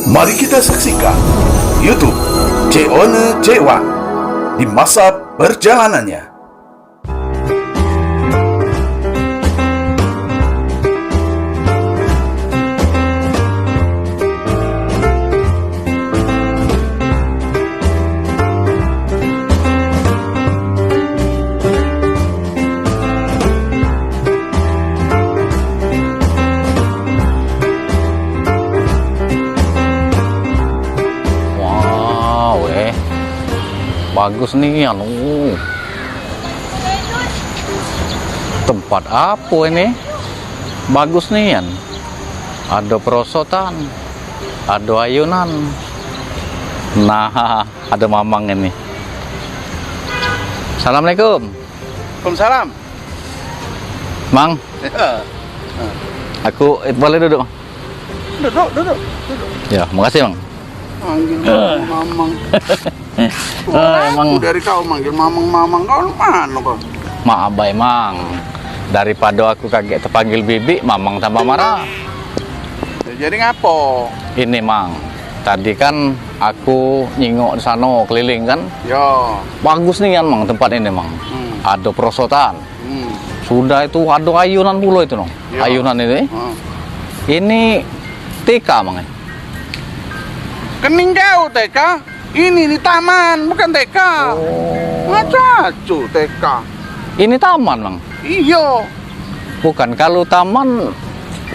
Mari kita saksikan YouTube Ceone Cewa di masa perjalanannya. Bagus nih tempat apa ini, bagus nih ada perosotan, ada ayunan, nah ada mamang ini. Assalamualaikum. Waalaikumsalam. Mang, aku boleh duduk? Duduk. Ya, makasih Mang. Manggil mamang. Emang Dari kau manggil mamang. Kau mana kau? maaf bay Mang, daripada aku kaget terpanggil bibi, mamang tambah marah. Jadi ngapo? Ini Mang, tadi kan aku nyingok di sana keliling kan, Yo. bagus nih Mang tempat ini Mang. Ada perosotan, Hmm. sudah itu ada ayunan pula itu Nong. Ya. Ayunan ini, Hmm. ini TK Mang. Kening kau TK? Ini taman, bukan TK. Oh. Ngacacu TK. Ini taman Mang. Iyo. Bukan, kalau taman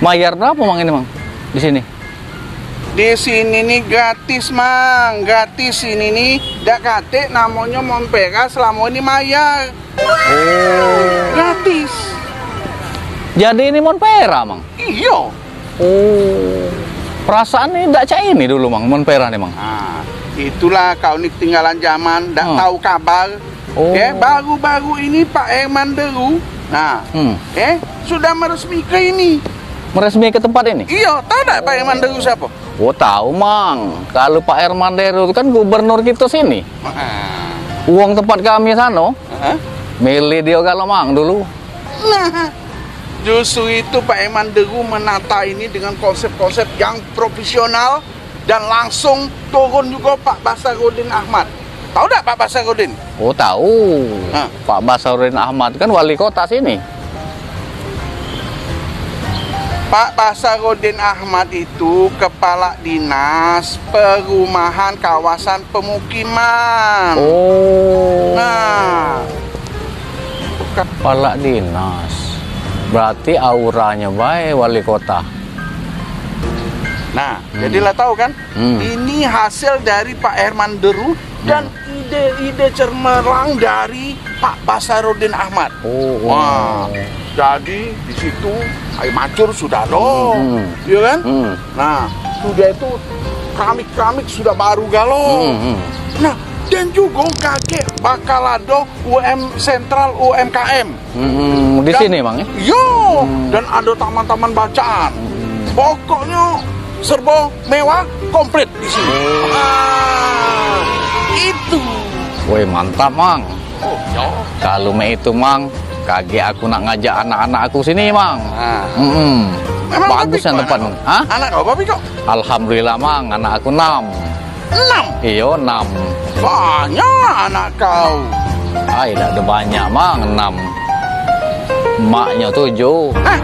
bayar berapa Mang ini Mang? Di sini? Di sini nih gratis mang, gratis ini nih. Dak kate namanya Montpera selama ini mayar. Oh. Gratis. Jadi ini Montpera Mang. Iyo. Oh. Perasaan ini tidak cak ini dulu Mang, Montpera nih Mang. Nah, itulah kau nih ketinggalan zaman, tak tahu kabar. Oh. Baru-baru ini Pak Herman Deru, nah, sudah meresmikan ini. Meresmi ke tempat ini? Iya, tahu tak Pak Herman Deru siapa? Oh tahu Mang, kalau Pak Herman Deru kan gubernur kita sini. Uang tempat kami sana, milih dia kalau Mang dulu. Nah, justru itu Pak Herman Deru menata ini dengan konsep-konsep yang profesional dan langsung turun juga Pak Basarudin Ahmad. Tahu tak Pak Basarudin? Oh tahu. Pak Basarudin Ahmad kan wali kota sini. Pak Basarudin Ahmad itu kepala dinas perumahan kawasan pemukiman. Oh. Nah, Kepala dinas. Berarti auranya baik wali kota. nah, jadilah tahu kan? Ini hasil dari Pak Herman Deru dan ide-ide cemerlang dari Pak Basarudin Ahmad. Oh. Wah, jadi di situ air mancur sudah dong, iya kan? Nah, sudah itu keramik sudah baru galau. Nah, dan juga kaget bakal ada sentral UMKM. Di sini Mang ya? Yo, dan ada taman-taman bacaan. Pokoknya serba mewah komplit di sini. Itu. Woi mantap Mang. Oh, ya. Kalau itu Mang, kaget aku nak ngajak anak-anak aku sini Mang. Memang Bagus yang tempat. Hah? Anak kau babi kok? Alhamdulillah Mang, anak aku 6. 6. Iya 6. Banyak anak kau. Tidak ada banyak Mang, 6. Maknya 7. Hah?